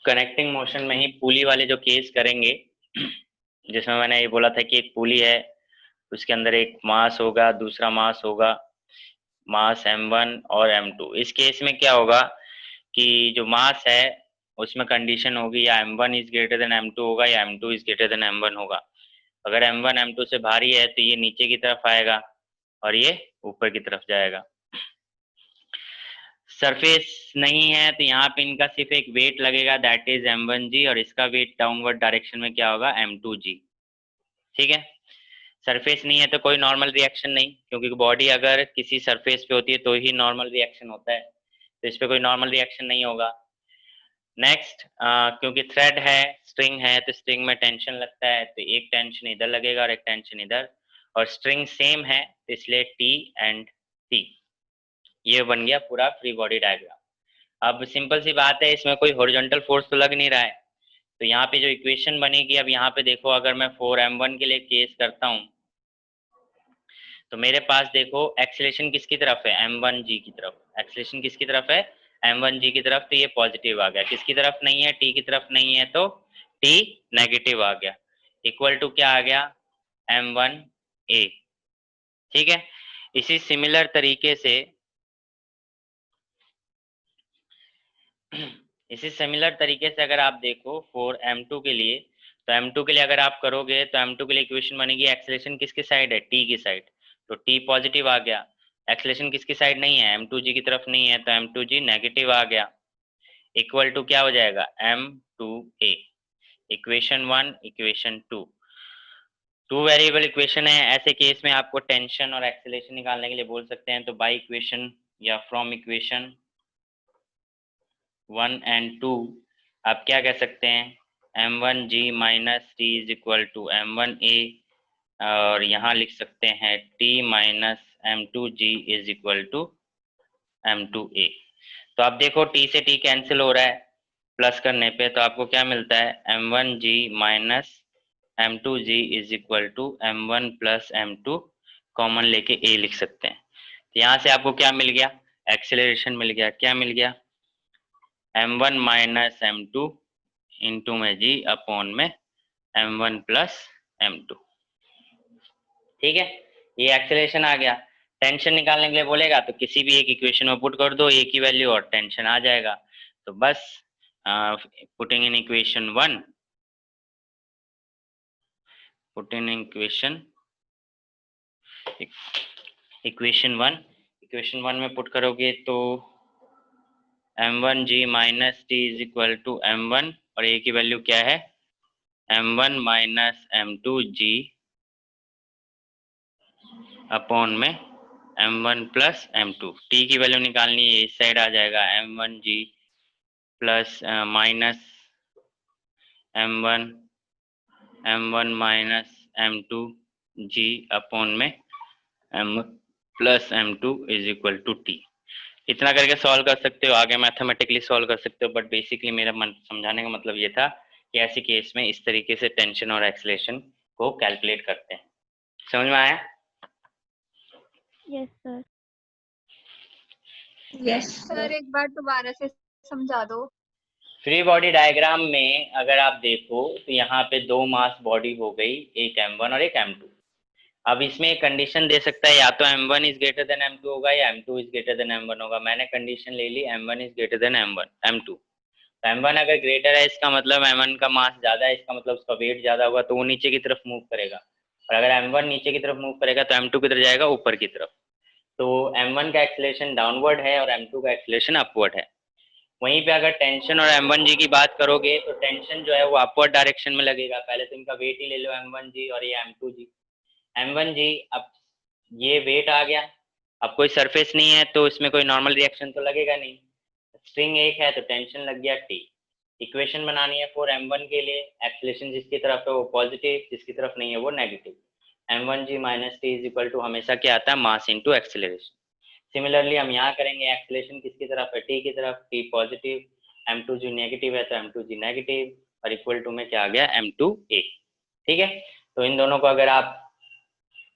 Connecting motion में ही पुली वाले जो केस करेंगे, जिसमें मैंने ये बोला था कि एक पुली है, उसके अंदर एक मास होगा, दूसरा मास होगा, मास m1 और m2। इस केस में क्या होगा कि जो मास है उसमें कंडीशन होगी या m1 is greater than m2 होगा या m2 is greater than m1 होगा। अगर m1 m2 से भारी है तो ये नीचे की तरफ आएगा और ये ऊपर की तरफ जाएगा। सरफेस नहीं है तो यहाँ पे इनका सिर्फ एक वेट लगेगा, दैट इज m1g, और इसका वेट डाउनवर्ड डायरेक्शन में क्या होगा, m2g। ठीक है। सरफेस नहीं है तो कोई नॉर्मल रिएक्शन नहीं, क्योंकि बॉडी अगर किसी सरफेस पे होती है तो ही नॉर्मल रिएक्शन होता है, तो इस पे कोई नॉर्मल रिएक्शन नहीं होगा। नेक्स्ट, क्योंकि थ्रेड है, स्ट्रिंग है, तो स्ट्रिंग में टेंशन लगता है, तो एक टेंशन इधर लगेगा और एक टेंशन इधर, और स्ट्रिंग सेम है तो इसलिए T एंड T। ये बन गया पूरा फ्री बॉडी डायग्राम। अब सिंपल सी बात है, इसमें कोई हॉरिजॉन्टल फोर्स तो लग नहीं रहा है, तो यहाँ पे जो इक्वेशन बनेगी, अब यहाँ पे देखो, अगर मैं 4m1 के लिए केस करता हूँ तो मेरे पास देखो एक्सेलेरेशन किसकी तरफ है, m1g की तरफ। एक्सेलेरेशन किसकी तरफ है, m1g की तरफ, तो ये पॉजिटिव आ गया। किसकी तरफ नहीं है, t की तरफ नहीं है, तो t नेगेटिव आ गया। इक्वल टू क्या आ गया, m1a। ठीक है। इसी सिमिलर तरीके से अगर आप देखो 4m2 के लिए, तो m2 के लिए अगर आप करोगे तो m2 के लिए इक्वेशन बनेगी, एक्सेलेरेशन किसकी साइड है, t की साइड, तो t पॉजिटिव आ गया। एक्सेलेरेशन किसकी साइड नहीं है, m2g की तरफ नहीं है, तो m2g नेगेटिव आ गया। इक्वल टू क्या हो जाएगा, m2a। Equation 1, equation 2 variable equation है। ऐसे केस में आपको टेंशन और एक्सेलेरेशन निकालने के लिए बोल सकते हैं, तो बाय इक्वेशन या फ्रॉम इक्वेशन 1 एंड 2 आप क्या कह सकते हैं, m1g minus T is equal to m1a, और यहाँ लिख सकते हैं t minus m2g is equal to m2a। तो आप देखो t से t कैंसिल हो रहा है, प्लस करने पे तो आपको क्या मिलता है, m1g minus m2g is equal to m1 plus m2, common लेके a लिख सकते हैं। तो यहाँ से आपको क्या मिल गया, एक्सेलरेशन मिल गया। क्या मिल गया, m1 माइनस m2 इंटू में g अपॉन में m1 प्लस m2। ठीक है, ये एक्सेलरेशन आ गया। टेंशन निकालने के लिए बोलेगा तो किसी भी एक इक्वेशन में पुट कर दो, एक ही वैल्यू, और टेंशन आ जाएगा। तो बस putting in equation 1, putting in equation 1 में पुट करोगे तो m1g minus T is equal to m1, और a की वैल्यू क्या है, m1 माइनस m2g अपॉन में m1 प्लस m2। t की वैल्यू निकालनी है, इस साइड आ जाएगा m1g plus minus m1 minus m2g upon में m plus m2 is equal to t। इतना करके सॉल्व कर सकते हो, आगे मैथमेटिकली सॉल्व कर सकते हो, बट बेसिकली मेरा समझाने का मतलब ये था कि ऐसी केस में इस तरीके से टेंशन और एक्सेलरेशन को कैलकुलेट करते हैं। समझ में आया? Yes sir. यस सर, एक बार दोबारा से समझा दो। फ्री बॉडी डायग्राम में अगर आप देखो तो यहाँ पे दो मास बॉडी हो गई, एक m1 और एक m2। अब इसमें एक कंडीशन दे सकता है, या तो m1 is greater than m2 होगा या m2 is greater than m1 होगा। मैंने कंडीशन ले ली m1 is greater than m2। तो m1 अगर ग्रेटर है, इसका मतलब m1 का मास ज्यादा है, इसका मतलब उसका वेट ज्यादा होगा, तो वो नीचे की तरफ मूव करेगा। और अगर m1 नीचे की तरफ मूव करेगा तो m2 किधर जाएगा, ऊपर की तरफ। तो m1 का एक्सेलरेशन डाउनवर्ड है और m2 का एक्सेलरेशन अपवर्ड है। वहीं पे अगर टेंशन और m1g की बात करोगे तो टेंशन जो है वो अपवर्ड डायरेक्शन में लगेगा। पहले तो इनका वेट ही ले लो, m1g और ये m2g। m1g, अब ये वेट आ गया, अब कोई सरफेस नहीं है तो इसमें कोई नॉर्मल रिएक्शन तो लगेगा नहीं। स्ट्रिंग एक है तो टेंशन लग गया T। इक्वेशन बनानी है फॉर m1 के लिए, एक्सेलरेशन जिसकी तरफ है वो पॉजिटिव, जिसकी तरफ नहीं है वो negative. m1g minus T is equal to हमेशा क्या आता है, मास इंटू एक्सेलरेशन। सिमिलरली हम यहाँ करेंगे, एक्सेलरेशन किसकी तरफ है, T की तरफ, T पॉजिटिव, m2g नेगेटिव है तो m2g नेगेटिव, और इक्वल टू में क्या आ गया, m2a। ठीक है, तो इन दोनों को अगर आप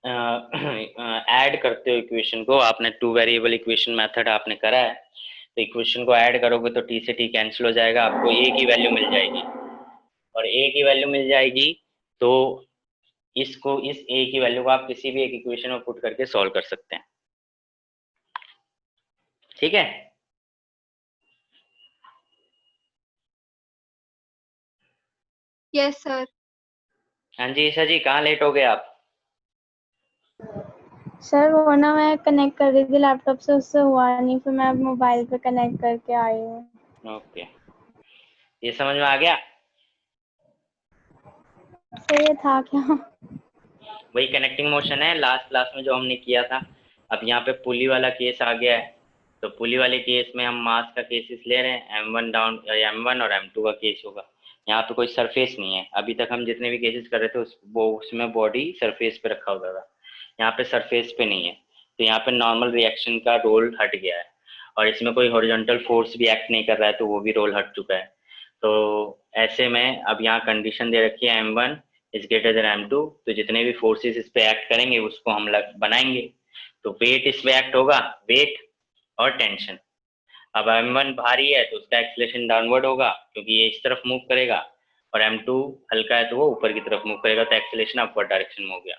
ऐड करते हो इक्वेशन को, आपने टू वेरिएबल इक्वेशन मेथड आपने करा है, तो इक्वेशन को ऐड करोगे तो टी से टी कैंसिल हो जाएगा, आपको ए की वैल्यू मिल जाएगी, और ए की वैल्यू मिल जाएगी तो इस ए की वैल्यू को आप किसी भी एक इक्वेशन में पुट करके सॉल्व कर सकते हैं। ठीक है, यस सर। हाँ जी ईशा जी, कहाँ लेट हो गए आप? सर वो ना मैं कनेक्ट कर रही थी लैपटॉप से, उससे हुआ नहीं, फिर मैं मोबाइल पे कनेक्ट करके आई हूँ। ओके, ये समझ में आ गया? सर ये था क्या? वही कनेक्टिंग मोशन है लास्ट क्लास में जो हमने किया था। अब यहाँ पे पुली वाला केस आ गया है, तो पुली वाले केस में हम मास का केसेस ले रहे हैं, M1 डाउन, M1 और M2 का केस होगा। यहाँ पे कोई सरफेस नहीं है, अभी तक हम जितने भी केसेस कर रहे थे उसमें बॉडी सरफेस पे रखा होता था, यहाँ पे सरफेस पे नहीं है, तो यहाँ पे नॉर्मल रिएक्शन का रोल हट गया है, और इसमें कोई हॉरिजॉन्टल फोर्स भी एक्ट नहीं कर रहा है, तो वो भी रोल हट चुका है। तो ऐसे में अब यहाँ कंडीशन दे रखी है M1 is greater than M2, तो जितने भी फोर्सेस इस पे एक्ट करेंगे उसको हम बनाएंगे। तो वेट इस पे एक्ट होगा, वेट और टेंशन। अब M1 भारी है तो उसका एक्सीलरेशन डाउनवर्ड होगा क्योंकि ये इस तरफ मूव करेगा, और M2 हल्का है तो वो ऊपर की तरफ मूव करेगा, तो एक्सीलरेशन अपवर्ड डायरेक्शन में हो गया।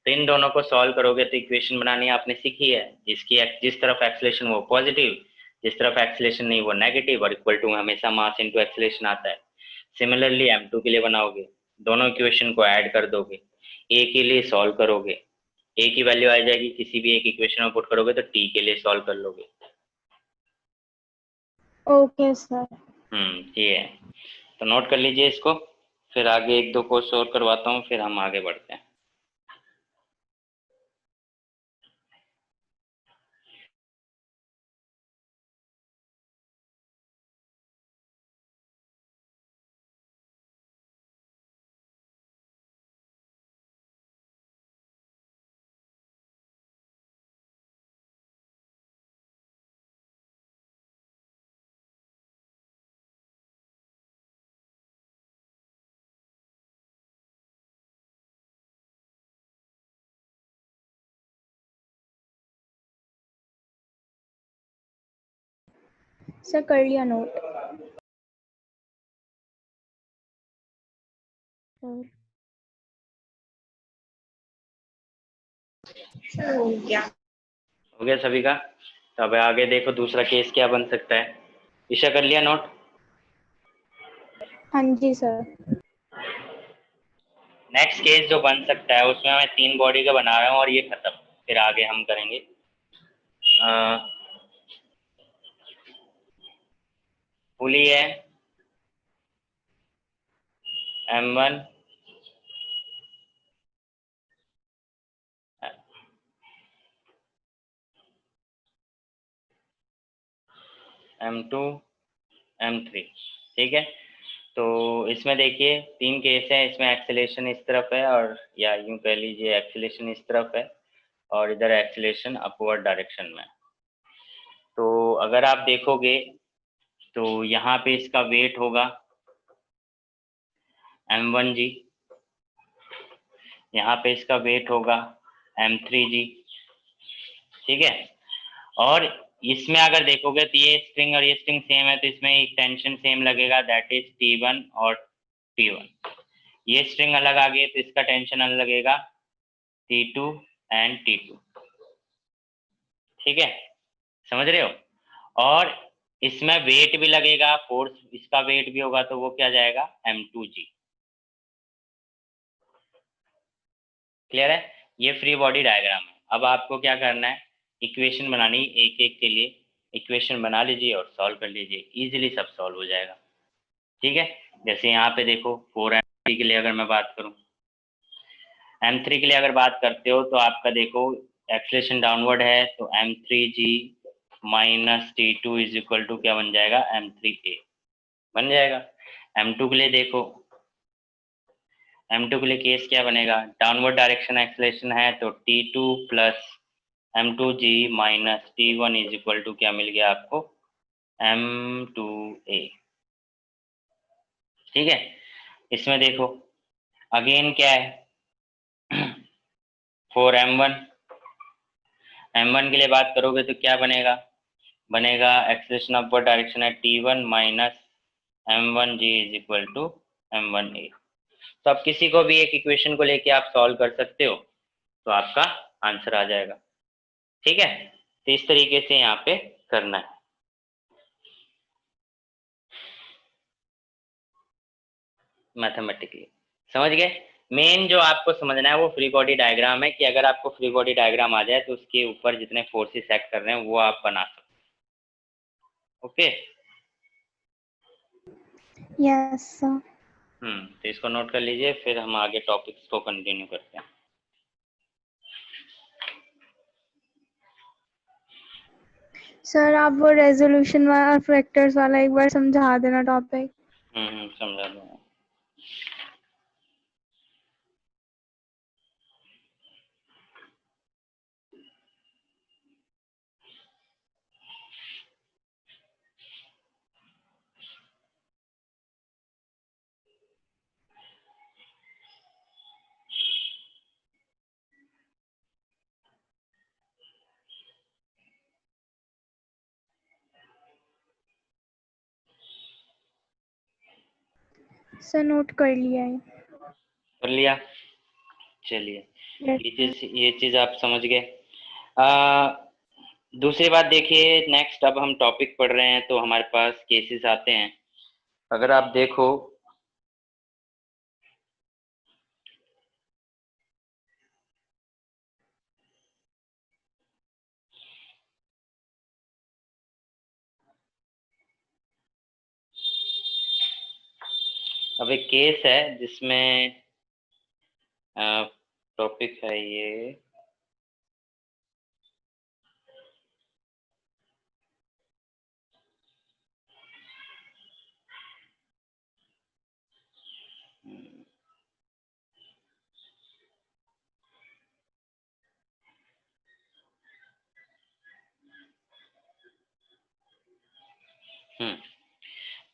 तो इन दोनों को सॉल्व करोगे तो इक्वेशन बनानी आपने सीखी है, जिस तरफ एक्सीलरेशन वो पॉजिटिव, जिस तरफ एक्सीलरेशन नहीं वो नेगेटिव, और इक्वल टू हमेशा मास इनटू एक्सीलरेशन आता है। सिमिलरली M2 के लिए बनाओगे, दोनों इक्वेशन को ऐड कर दोगे, ए के लिए सॉल्व करोगे, ए की वैल्यू आ जाएगी, किसी भी एक इक्वेशन में पुट करोगे तो टी के लिए सॉल्व कर लोगे। Okay sir. ये है, तो नोट कर लीजिए इसको, फिर आगे एक दो कोर्स और करवाता हूँ, फिर हम आगे बढ़ते हैं। सर कर लिया नोट। सर हो गया। हो गया सभी का? तो अब आगे देखो दूसरा केस क्या बन सकता है। ईशा कर लिया नोट? हाँ जी सर। नेक्स्ट केस जो बन सकता है उसमें मैं 3 बॉडी का बना रहा हूँ और ये खत्म, फिर आगे हम करेंगे। पुली है M1, M2, M3, ठीक है। तो इसमें देखिए 3 केस है, इसमें एक्सीलरेशन इस तरफ है, और या यूं कह लीजिए एक्सीलरेशन इस तरफ है और इधर एक्सीलरेशन अपवर्ड डायरेक्शन में। तो अगर आप देखोगे तो यहाँ पे इसका वेट होगा M1 जी, यहाँ पे इसका वेट होगा M3 जी, ठीक है। और इसमें अगर देखोगे तो ये स्ट्रिंग और ये स्ट्रिंग सेम है, तो इसमें एक टेंशन सेम लगेगा, दैट इज T1 और T1। ये स्ट्रिंग अलग आ गई तो इसका टेंशन अलग लगेगा, T2 एंड T2, ठीक है, समझ रहे हो। और इसमें वेट भी लगेगा, फोर्स इसका वेट भी होगा, तो वो क्या जाएगा M2G। क्लियर है? ये फ्री बॉडी डायग्राम है। अब आपको क्या करना है, इक्वेशन बनानी, एक एक के लिए इक्वेशन बना लीजिए और सॉल्व कर लीजिए, इजीली सब सॉल्व हो जाएगा, ठीक है। जैसे यहाँ पे देखो 4M3 के लिए अगर मैं बात करूँ, M3 के लिए अगर बात करते हो तो आपका देखो एक्सीलरेशन डाउनवर्ड है, तो M3G minus T2 is equal to क्या बन जाएगा, M3A बन जाएगा। M2 के लिए देखो, M2 के लिए केस क्या बनेगा, डाउनवर्ड डायरेक्शन एक्सीलरेशन है तो T2 plus M2G minus T1 is equal to क्या मिल गया आपको, M2A, ठीक है। इसमें देखो अगेन क्या है 4M1, M1 के लिए बात करोगे तो क्या बनेगा, बनेगा एक्सेलरेशन अपवर्ड डायरेक्शन है T1 minus m1g is equal to m1a। तो अब किसी को भी एक इक्वेशन को लेके आप सॉल्व कर सकते हो तो आपका आंसर आ जाएगा। ठीक है, तो इस तरीके से यहाँ पे करना है। मैथमेटिकली समझ गए। मेन जो आपको समझना है वो फ्री बॉडी डायग्राम है कि अगर आपको फ्री बॉडी डायग्राम आ जाए तो उसके ऊपर जितने फोर्सेस एक्ट कर रहे हैं वो आप बना सकते। Okay, yes sir. तो इसको नोट कर लीजिए, फिर हम आगे टॉपिक्स को कंटिन्यू करते हैं। सर आप वो रेजोल्यूशन वाला और फैक्टर्स वाला एक बार समझा देना टॉपिक। समझा दूंगा। सर नोट कर लिया है। कर लिया, चलिए यस ये चीज आप समझ गए। दूसरी बात देखिए, नेक्स्ट अब हम टॉपिक पढ़ रहे हैं तो हमारे पास केसेस आते हैं। अगर आप देखो अब एक केस है जिसमें टॉपिक है ये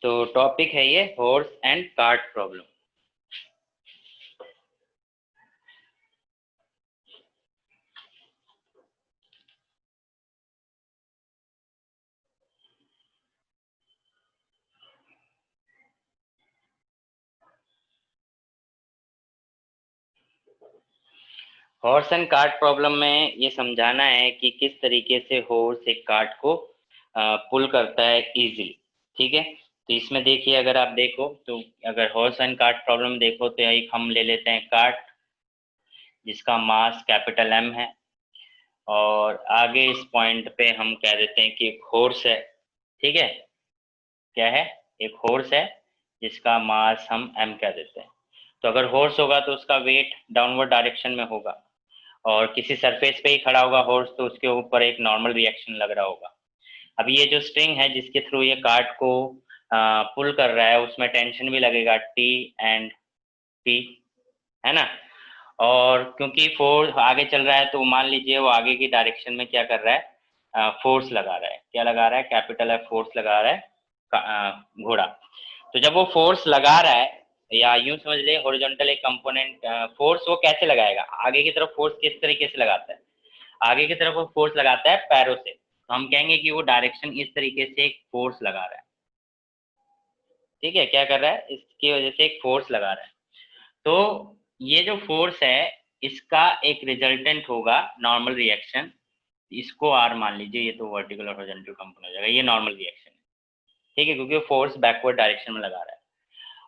तो टॉपिक है ये horse and cart problem. Horse and cart problem में ये समझाना है कि किस तरीके से हॉर्स एक कार्ट को पुल करता है इजीली। ठीक है, तो इसमें देखिए अगर आप देखो तो अगर हॉर्स एंड कार्ट प्रॉब्लम देखो तो एक हम ले लेते हैं कार्ट जिसका मास कैपिटल M है, और आगे इस पॉइंट पे हम कह देते हैं कि एक हॉर्स है। ठीक है, क्या है, एक हॉर्स है जिसका मास हम M कह देते हैं। तो अगर हॉर्स होगा तो उसका वेट डाउनवर्ड डायरेक्शन में होगा, और किसी सरफेस पे ही खड़ा होगा हॉर्स तो उसके ऊपर एक नॉर्मल रिएक्शन लग रहा होगा। अब ये जो स्ट्रिंग है जिसके थ्रू ये कार्ट को पुल कर रहा है उसमें टेंशन भी लगेगा T एंड P, है ना। और क्योंकि फोर्स आगे चल रहा है तो मान लीजिए वो आगे की डायरेक्शन में क्या कर रहा है, फोर्स लगा रहा है। क्या लगा रहा है, कैपिटल F फोर्स लगा रहा है घोड़ा। तो जब वो फोर्स लगा रहा है, या यूं समझ ले हॉरिजॉन्टल एक कंपोनेंट फोर्स वो कैसे लगाएगा, आगे की तरफ फोर्स किस तरीके से लगाता है, आगे की तरफ वो फोर्स लगाता है पैरों से। तो हम कहेंगे कि वो डायरेक्शन इस तरीके से एक फोर्स लगा रहा है। ठीक है, क्या कर रहा है, इसकी वजह से एक फोर्स लगा रहा है। तो ये जो फोर्स है इसका एक रिजल्टेंट होगा नॉर्मल रिएक्शन, इसको R मान लीजिए, ये तो वर्टिकल और हॉरिजॉन्टल कंपोनेंट हो जाएगा, ये नॉर्मल रिएक्शन है। ठीक है, क्योंकि फोर्स बैकवर्ड डायरेक्शन में लगा रहा है।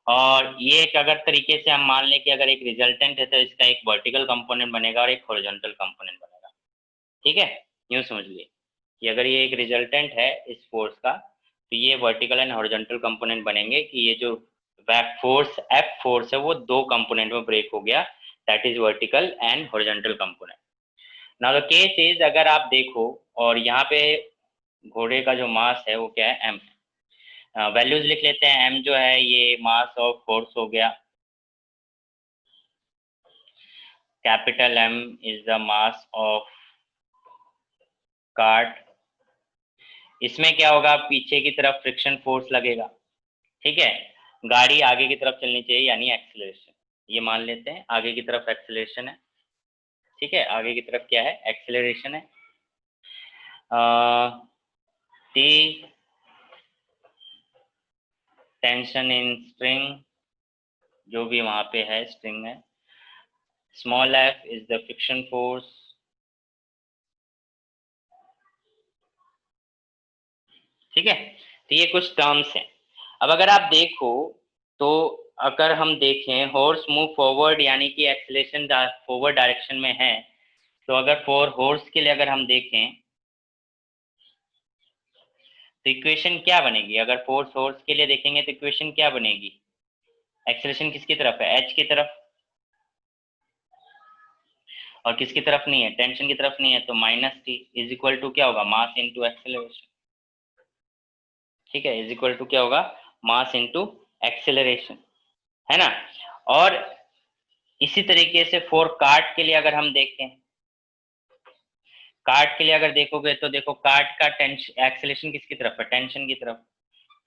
और ये एक अगर तरीके से हम मान लें कि अगर एक रिजल्टेंट है तो इसका एक वर्टिकल कंपोनेंट बनेगा और एक हॉरिजॉन्टल कंपोनेंट बनेगा। ठीक है, यूं समझ लिए कि अगर ये एक रिजल्टेंट है इस फोर्स का तो ये वर्टिकल एंड हॉरिजॉन्टल कंपोनेंट बनेंगे कि ये जो फोर्स F फोर्स है वो दो कंपोनेंट में ब्रेक हो गया, that is vertical and horizontal component. Now the case is, अगर आप देखो और यहाँ पे घोड़े का जो मास है वो क्या है, M। वैल्यूज लिख लेते हैं। M जो है ये मास ऑफ फोर्स हो गया, capital M is the mass of cart. इसमें क्या होगा, पीछे की तरफ फ्रिक्शन फोर्स लगेगा। ठीक है, गाड़ी आगे की तरफ चलनी चाहिए यानी एक्सेलरेशन, ये मान लेते हैं आगे की तरफ एक्सेलरेशन है। ठीक है, आगे की तरफ क्या है, एक्सेलरेशन है। T टेंशन इन स्ट्रिंग, जो भी वहां पे है स्ट्रिंग में, small f is the friction force, ठीक है। तो ये कुछ टर्म्स हैं। अब अगर आप देखो तो अगर हम देखें हॉर्स मूव फॉरवर्ड यानी कि एक्सेलरेशन फॉरवर्ड डायरेक्शन में है, तो अगर फॉर हॉर्स के लिए अगर हम देखें तो इक्वेशन क्या बनेगी? अगर फोर्स हॉर्स के लिए देखेंगे तो इक्वेशन क्या बनेगी? एक्सेलरेशन किसकी तरफ है? एच की तरफ, और किसकी तरफ नहीं है? टेंशन की तरफ नहीं है, तो minus T is equal to क्या होगा? मास इंटू एक्सेलरेशन, ठीक है, इज इक्वल टू क्या होगा? मास इंटू एक्सेलरेशन, है ना। और इसी तरीके से फॉर कार्ट के लिए अगर हम देखें, कार्ट के लिए अगर देखोगे तो देखो कार्ट का टेंशन एक्सेलरेशन किसकी तरफ है? टेंशन की तरफ,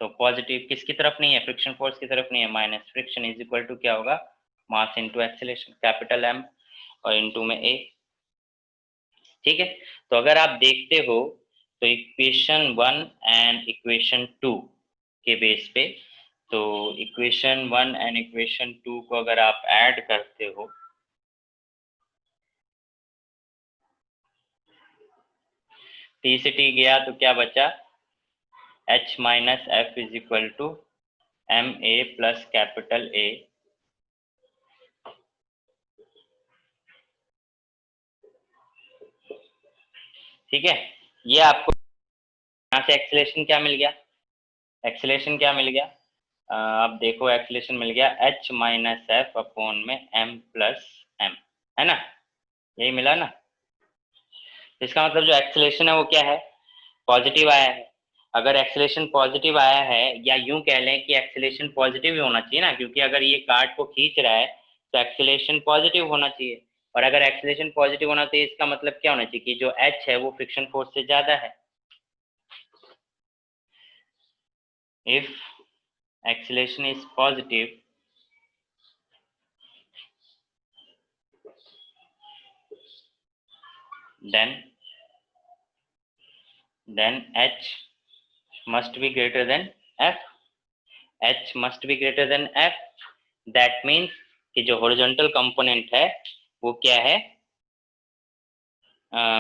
तो पॉजिटिव किसकी तरफ नहीं है? फ्रिक्शन फोर्स की तरफ नहीं है, minus friction is equal to क्या होगा? Mass into acceleration, capital M और इंटू में ए, ठीक है। तो अगर आप देखते हो तो इक्वेशन 1 एंड इक्वेशन 2 के बेस पे, तो इक्वेशन 1 एंड इक्वेशन 2 को अगर आप ऐड करते हो टी से टी गया तो क्या बचा? H minus F is equal to M A plus capital A, ठीक है। ये आपको यहाँ से एक्सेलरेशन क्या मिल गया? एक्सेलरेशन क्या मिल गया? आप देखो एक्सेलरेशन मिल गया एच माइनस एफ अपॉन में एम प्लस एम, है ना, यही मिला ना। इसका मतलब जो एक्सेलरेशन है वो क्या है? पॉजिटिव आया है। अगर एक्सेलरेशन पॉजिटिव आया है, या यूं कह लें कि एक्सेलरेशन पॉजिटिव ही होना चाहिए ना, क्योंकि अगर ये कार्ड को खींच रहा है तो एक्सेलरेशन पॉजिटिव होना चाहिए, और अगर एक्सेलरेशन पॉजिटिव होना चाहिए इसका मतलब क्या होना चाहिए? कि जो एच है वो फ्रिक्शन फोर्स से ज्यादा है। If acceleration is positive then h must be greater than f, h must be greater than f, that means कि जो हॉरिजॉन्टल कंपोनेंट है वो क्या है?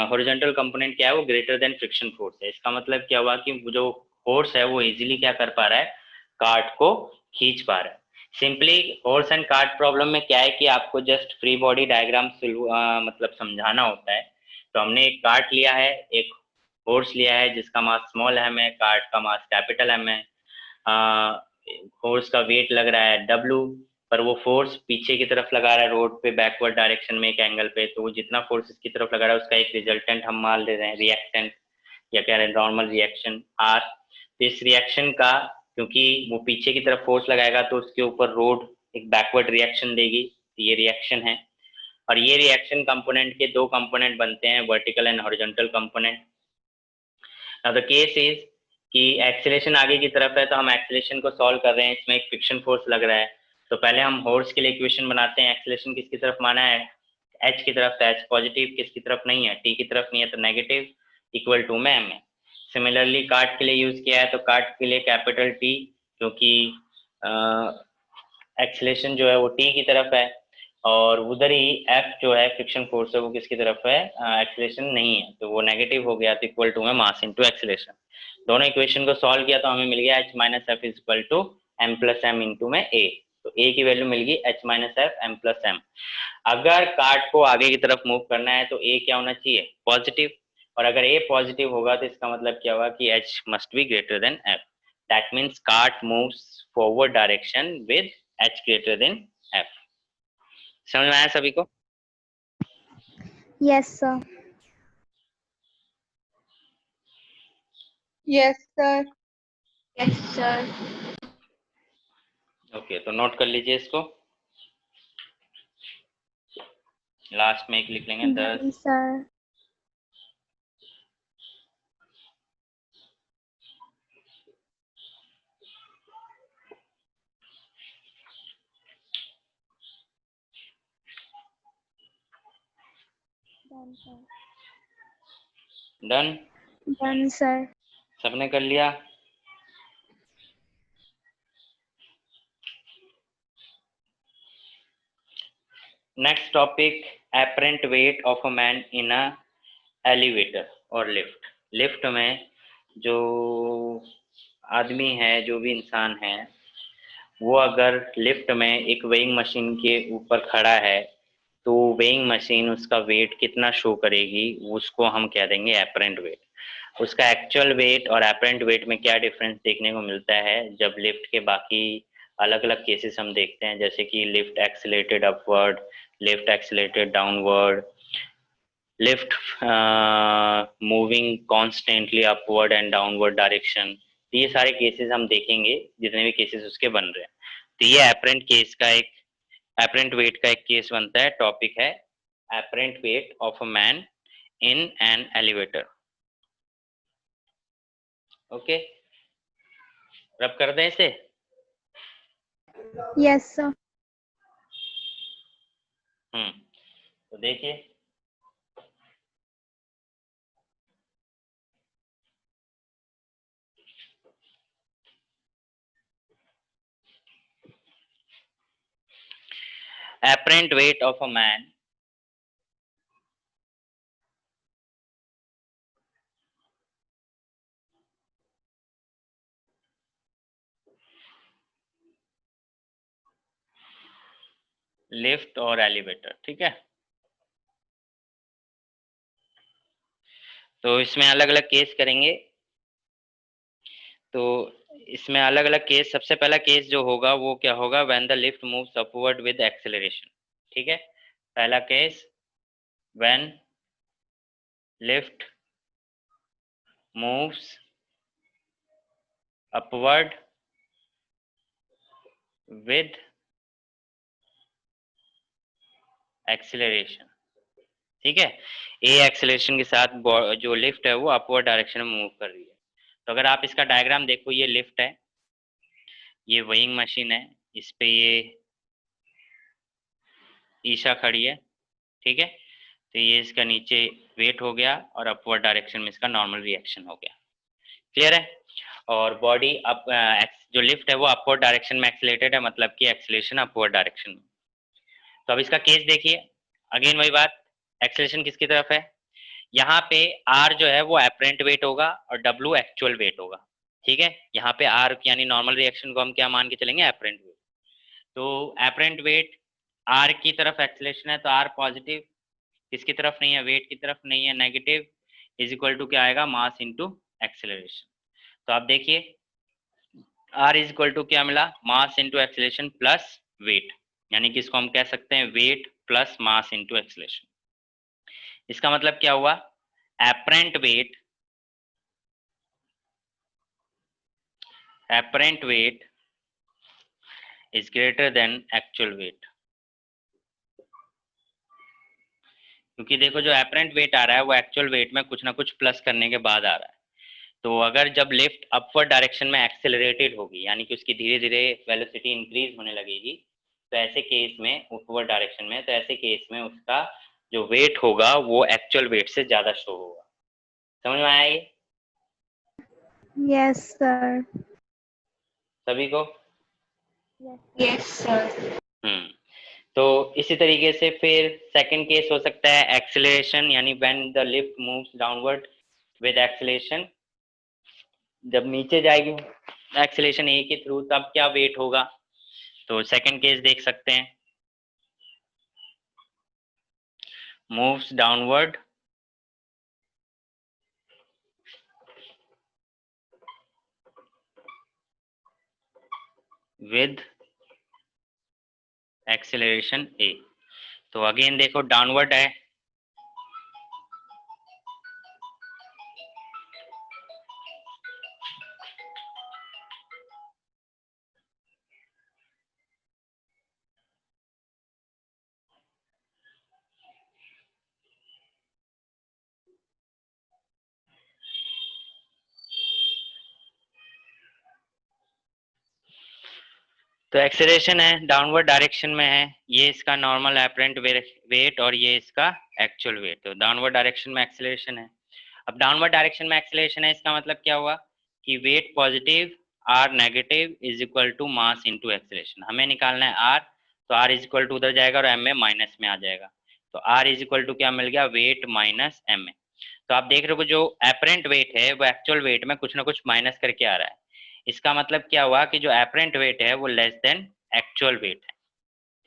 हॉरिजॉन्टल कंपोनेंट क्या है? वो ग्रेटर देन फ्रिक्शन फोर्स है। इसका मतलब क्या हुआ कि जो फोर्स है वो इजीली क्या कर पा रहा है? कार्ट को खींच पा रहा है। Simply horse and cart problem में क्या है कि आपको जस्ट फ्री बॉडी डायग्राम मतलब समझाना होता है। तो हमने एक कार्ट लिया है, एक फोर्स लिया है जिसका मास स्मॉल एम है, कार्ट का मास कैपिटल एम है, फोर्स का वेट लग रहा है W, पर वो फोर्स पीछे की तरफ लगा रहा है रोड पे बैकवर्ड डायरेक्शन में एक एंगल पे, तो वो जितना फोर्स इसकी तरफ लगा रहा है उसका एक रिजल्टेंट हम मान ले रहे हैं, रिएक्टेंट या कह रहे हैं नॉर्मल रिएक्शन R। तो इस रिएक्शन का, क्योंकि वो पीछे की तरफ फोर्स लगाएगा तो उसके ऊपर रोड एक बैकवर्ड रिएक्शन देगी, तो ये रिएक्शन है। और ये रिएक्शन कंपोनेंट के दो कंपोनेंट बनते हैं, vertical and horizontal component. Now the case is कि एक्सेलरेशन आगे की तरफ है तो हम एक्सेलरेशन को सॉल्व कर रहे हैं, इसमें एक फ्रिक्शन फोर्स लग रहा है। तो पहले हम हॉर्स के लिए इक्वेशन बनाते हैं, एक्सेलरेशन किसकी तरफ माना है? एच की तरफ, तो एच पॉजिटिव, किसकी तरफ नहीं है? टी की तरफ नहीं है, तो नेगेटिव इक्वल टू में एम है। सिमिलरली कार्ट के लिए यूज किया है, तो कार्ट के लिए कैपिटल टी, क्योंकि एक्सेलरेशन जो है वो टी की तरफ है, और उधर ही एफ जो है फ्रिक्शन फोर्स है वो किसकी तरफ है? एक्सेलरेशन नहीं है, तो वो नेगेटिव हो गया, तो इक्वल टू में मास इनटू एक्सेलरेशन। दोनों इक्वेशन को सॉल्व किया तो हमें मिल गया H minus F is equal to M plus M into में ए। तो ए की वैल्यू मिल गई H minus F M plus M. अगर कार्ट को आगे की तरफ मूव करना है तो ए क्या होना चाहिए? पॉजिटिव, और अगर ए पॉजिटिव होगा तो इसका मतलब क्या होगा कि H must be greater than F, that means cart moves forward direction with H greater than F. समझ में आया सभी को? Yes, sir. Yes, sir. Yes, sir. Okay, तो नोट कर लीजिए इसको, लास्ट में एक लिख लेंगे 10। Done, sir. Done, sir. Done. Done, sir. सबने कर लिया? Next topic, apparent weight of a man in a elevator और लिफ्ट। लिफ्ट में जो आदमी है, जो भी इंसान है, वो अगर लिफ्ट में एक वेइंग मशीन के ऊपर खड़ा है तो वेइंग मशीन उसका वेट कितना शो करेगी, उसको हम कह देंगे एपरेंट वेट। उसका एक्चुअल वेट और एपरेंट वेट में क्या डिफरेंस देखने को मिलता है जब लिफ्ट के बाकी अलग अलग केसेस हम देखते हैं, जैसे कि lift accelerated upward, lift accelerated downward, lift moving constantly upward and downward direction. ये सारे केसेस हम देखेंगे, जितने भी केसेस उसके बन रहे हैं। तो ये एपरेंट केस का एक, एपरेंट वेट का एक केस बनता है। टॉपिक है apparent weight of a man in an elevator. Okay, रब कर दें इसे। Yes, sir. तो देखिए, apparent weight of a man lift और एलिवेटर, ठीक है। तो इसमें अलग अलग केस करेंगे। तो इसमें अलग अलग केस, सबसे पहला केस जो होगा वो क्या होगा, when the lift moves upward with acceleration, ठीक है। पहला case, when lift moves upward with acceleration, ठीक है। ए एक्सेलरेशन के साथ जो लिफ्ट है वो अपवर्ड डायरेक्शन में मूव कर रही है। तो अगर आप इसका डायग्राम देखो, ये लिफ्ट है, ये वेइंग मशीन है, इस पे ये ईशा खड़ी है, ठीक है। तो ये इसका नीचे वेट हो गया और अपवर्ड डायरेक्शन में इसका नॉर्मल रिएक्शन हो गया। क्लियर है। और बॉडी अप, जो लिफ्ट है वो अपवर्ड डायरेक्शन में एक्सीलरेटेड है, मतलब कि एक्सीलरेशन अपवर्ड डायरेक्शन में। तो अब इसका केस देखिए, अगेन वही बात, एक्सीलरेशन किसकी तरफ है, यहाँ पे आर जो है वो एपरेंट वेट होगा और डब्ल्यू एक्चुअल वेट होगा, ठीक है। यहाँ पे आर यानी नॉर्मल रिएक्शन को हम क्या मान के चलेंगे, एपरेंट वेट। तो एपरेंट वेट आर की तरफ एक्सीलरेशन है, तो आर पॉजिटिव, किसकी तरफ नहीं है, वेट की तरफ नहीं है, नेगेटिव, इज इक्वल टू क्या आएगा, मास इनटू एक्सीलरेशन। तो आप देखिए, आर इज इक्वल टू क्या मिला, mass into acceleration plus weight, यानी कि इसको हम कह सकते हैं weight plus mass into acceleration. इसका मतलब क्या हुआ, apparent weight is greater than actual weight। क्योंकि देखो, जो एपरेंट वेट आ रहा है वो एक्चुअल वेट में कुछ ना कुछ प्लस करने के बाद आ रहा है। तो अगर जब लिफ्ट अपवर्ड डायरेक्शन में एक्सेलरेटेड होगी, यानी कि उसकी धीरे धीरे वेलोसिटी इंक्रीज होने लगेगी, तो ऐसे केस में अपवर्ड डायरेक्शन में, तो ऐसे केस में उसका जो वेट होगा वो एक्चुअल वेट से ज्यादा शो होगा। समझ में आया ये Yes, sir. सभी को? Yes, sir. तो इसी तरीके से फिर सेकंड केस हो सकता है एक्सेलरेशन, यानी when the lift moves downward with acceleration. जब नीचे जाएगी एक्सेलरेशन ए के थ्रू, तब क्या वेट होगा, तो सेकंड केस देख सकते हैं, मूव्स डाउनवर्ड विद एक्सेलरेशन ए। तो अगेन देखो, डाउनवर्ड है, तो एक्सेलरेशन है, डाउनवर्ड डायरेक्शन में है, ये इसका नॉर्मल एपरेंट वेट और ये इसका एक्चुअल वेट। तो डाउनवर्ड डायरेक्शन में एक्सेलरेशन है। अब डाउनवर्ड डायरेक्शन में एक्सेलरेशन है, इसका मतलब क्या हुआ, कि weight positive or negative is equal to mass into acceleration. हमें निकालना है आर, तो आर इज इक्वल टू उधर जाएगा और एम में माइनस में आ जाएगा। तो आर इज इक्वल टू क्या मिल गया, वेट माइनस एम ए। तो आप देख रहे हो जो एपरेंट वेट है वो एक्चुअल वेट में कुछ ना कुछ माइनस करके आ रहा है। इसका मतलब क्या हुआ कि जो एपरेंट वेट है वो लेस देन एक्चुअल वेट है।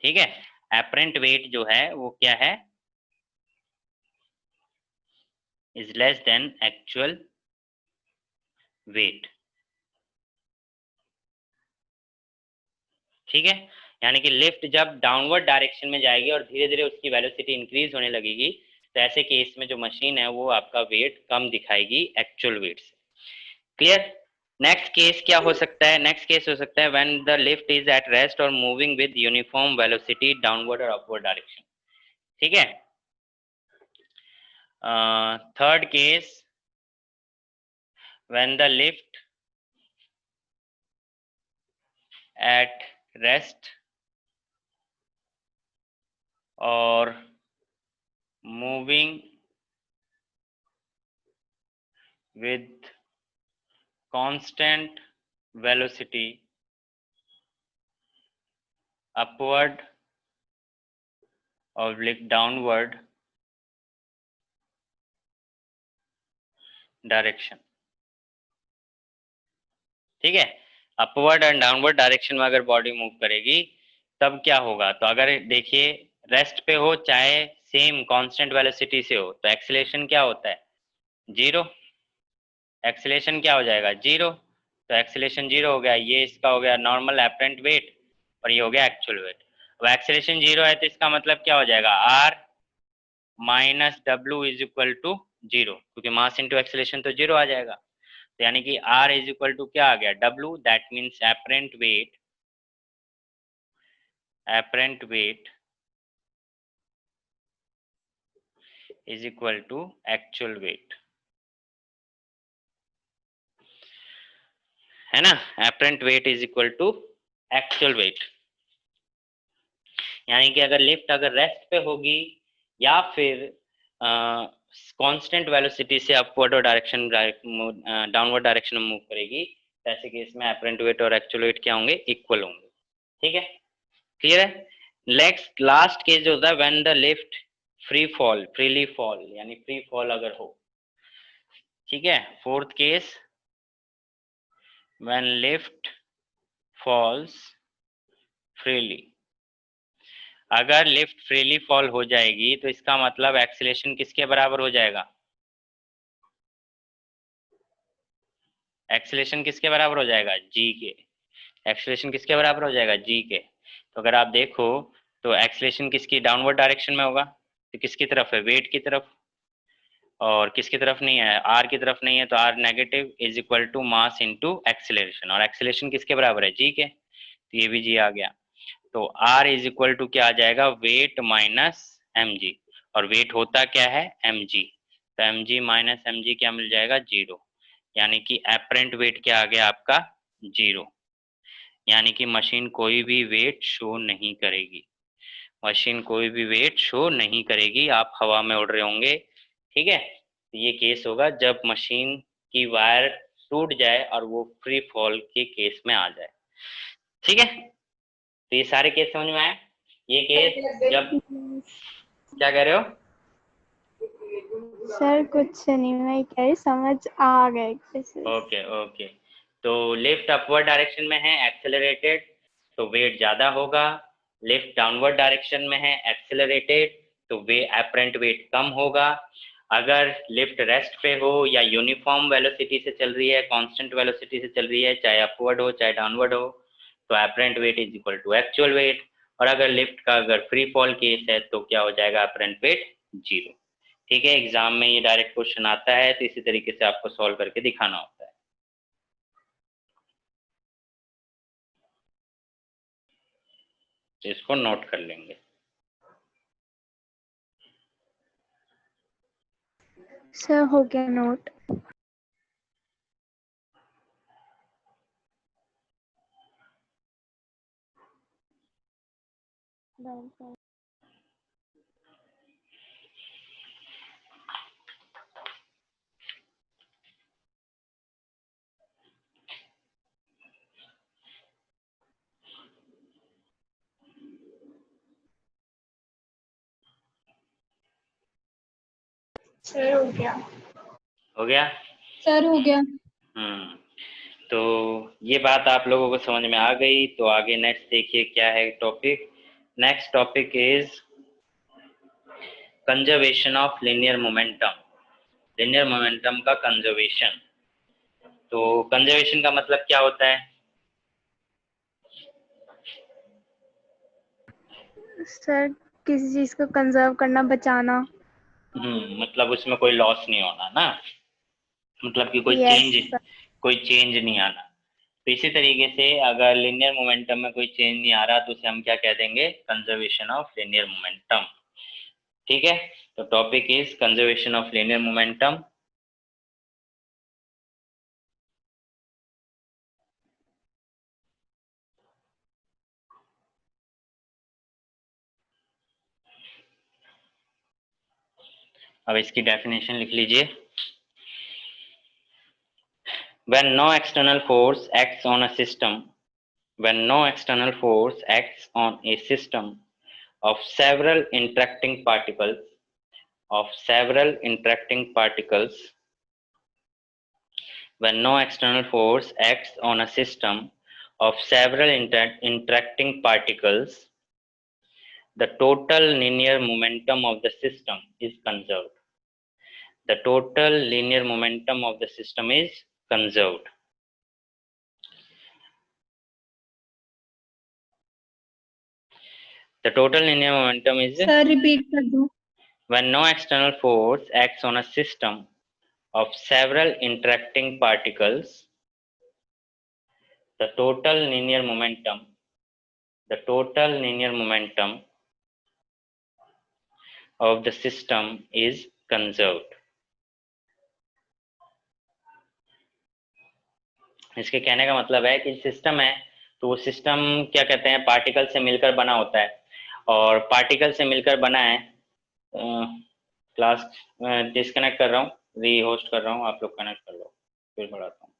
ठीक है, एपरेंट वेट जो है वो क्या है, is less than actual wait. ठीक है, यानी कि लिफ्ट जब डाउनवर्ड डायरेक्शन में जाएगी और धीरे धीरे उसकी वेलोसिटी इंक्रीज होने लगेगी, तो ऐसे केस में जो मशीन है वो आपका वेट कम दिखाएगी एक्चुअल वेट से। क्लियर। नेक्स्ट केस क्या हो सकता है, नेक्स्ट केस हो सकता है when the lift is at rest और moving with uniform velocity downward और अपवर्ड डायरेक्शन। ठीक है, third case when the lift at rest or moving with constant velocity upward or downward direction। ठीक है, upward and downward direction में अगर body move करेगी तब क्या होगा, तो अगर देखिए रेस्ट पे हो चाहे सेम कांस्टेंट वेलोसिटी से हो, तो एक्सीलरेशन क्या होता है, जीरो। एक्सीलरेशन क्या हो जाएगा, जीरो। तो एक्सीलरेशन जीरो हो गया, ये इसका हो गया नॉर्मल एपरेंट वेट और ये हो गया एक्चुअल वेट। अब एक्सीलरेशन जीरो है तो इसका मतलब क्या हो जाएगा, R minus W is equal to zero, क्योंकि मास इंटू एक्सीलरेशन तो जीरो आ जाएगा। तो यानी कि R इज इक्वल टू क्या आ गया, W, that means apparent weight, apparent weight is equal to actual weight, है ना। Apparent weight is equal to actual weight, यानी कि अगर लिफ्ट अगर रेस्ट पे होगी या फिर कांस्टेंट वेलोसिटी से अपवर्ड और डायरेक्शन डाउनवर्ड डायरेक्शन में मूव करेगी, तो ऐसे केस में एपरेंट वेट और एक्चुअल वेट क्या होंगे, इक्वल होंगे। ठीक है, क्लियर है। नेक्स्ट लास्ट केस जो होता है when the lift free fall, freely fall, यानी फ्री फॉल अगर हो। ठीक है, fourth case when lift falls freely. अगर लिफ्ट फ्रीली फॉल हो जाएगी तो इसका मतलब एक्सीलरेशन किसके बराबर हो जाएगा, एक्सीलरेशन किसके बराबर हो जाएगा, जी के। एक्सीलरेशन किसके बराबर हो जाएगा, जी के। तो अगर आप देखो तो एक्सीलरेशन किसकी डाउनवर्ड डायरेक्शन में होगा, तो किसकी तरफ है, वेट की तरफ, और किसकी तरफ नहीं है, आर की तरफ नहीं है, तो R negative is equal to mass into acceleration, और एक्सीलरेशन किसके बराबर है, जी के। तो ये भी जी आ गया। तो आर इज इक्वल टू क्या आ जाएगा, वेट माइनस एम जी, और वेट होता क्या है, एम जी। तो M G minus M G क्या मिल जाएगा, जीरो। यानी कि एपरेंट वेट क्या आ गया आपका, जीरो। यानी कि मशीन कोई भी वेट शो नहीं करेगी, मशीन कोई भी वेट शो नहीं करेगी, आप हवा में उड़ रहे होंगे। ठीक है, तो ये केस होगा जब मशीन की वायर टूट जाए और वो फ्री फॉल के केस में आ जाए। ठीक है, तो ये सारे केस समझ में आए। ये केस जब, क्या कह रहे हो, सर कुछ नहीं, मैं कह रही समझ आ गए कैसे। Okay okay. तो लिफ्ट अपवर्ड डायरेक्शन में है एक्सेलरेटेड, तो वेट ज्यादा होगा। लिफ्ट डाउनवर्ड डायरेक्शन में है एक्सेलरेटेड, तो वे एपरेंट वेट कम होगा। अगर लिफ्ट रेस्ट पे हो या यूनिफॉर्म वेलोसिटी से चल रही है, कांस्टेंट वेलोसिटी से चल रही है, चाहे अपवर्ड हो चाहे डाउनवर्ड हो, तो apparent weight is equal to actual weight. और अगर लिफ्ट का अगर फ्री फॉल केस है तो क्या हो जाएगा, एपरेंट वेट जीरो। ठीक है, एग्जाम में ये डायरेक्ट क्वेश्चन आता है, तो इसी तरीके से आपको सॉल्व करके दिखाना होता है। तो इसको नोट कर लेंगे। सर हो गया नोट। सर हो गया। हो गया? सर हो गया। तो ये बात आप लोगों को समझ में आ गई। तो आगे नेक्स्ट देखिए क्या है topic. Next topic is conservation of linear momentum. Linear momentum का कंजर्वेशन। तो कंजर्वेशन का मतलब क्या होता है? सर किसी चीज को कंजर्व करना, बचाना। मतलब उसमें कोई लॉस नहीं होना ना, मतलब कि यस सर। कोई चेंज नहीं आना। तो इसी तरीके से अगर लिनियर मोमेंटम में कोई चेंज नहीं आ रहा तो उसे हम क्या कह देंगे? Conservation of linear momentum. ठीक है, तो topic is conservation of linear momentum. अब इसकी डेफिनेशन लिख लीजिए। When no external force acts on a system, when no external force acts on a system of several interacting particles, when no external force acts on a system of several interacting particles, the total linear momentum of the system is conserved. The total linear momentum of the system is conserved. The total linear momentum is sir repeat कर दो। when no external force acts on a system of several interacting particles, the total linear momentum of the system is conserved. इसके कहने का मतलब है कि system है तो वो सिस्टम क्या कहते हैं, पार्टिकल से मिलकर बना होता है, और पार्टिकल से मिलकर बना है। क्लास डिस्कनेक्ट कर रहा हूँ, री होस्ट कर रहा हूँ, आप लोग कनेक्ट कर लो, फिर बढ़ाता हूँ।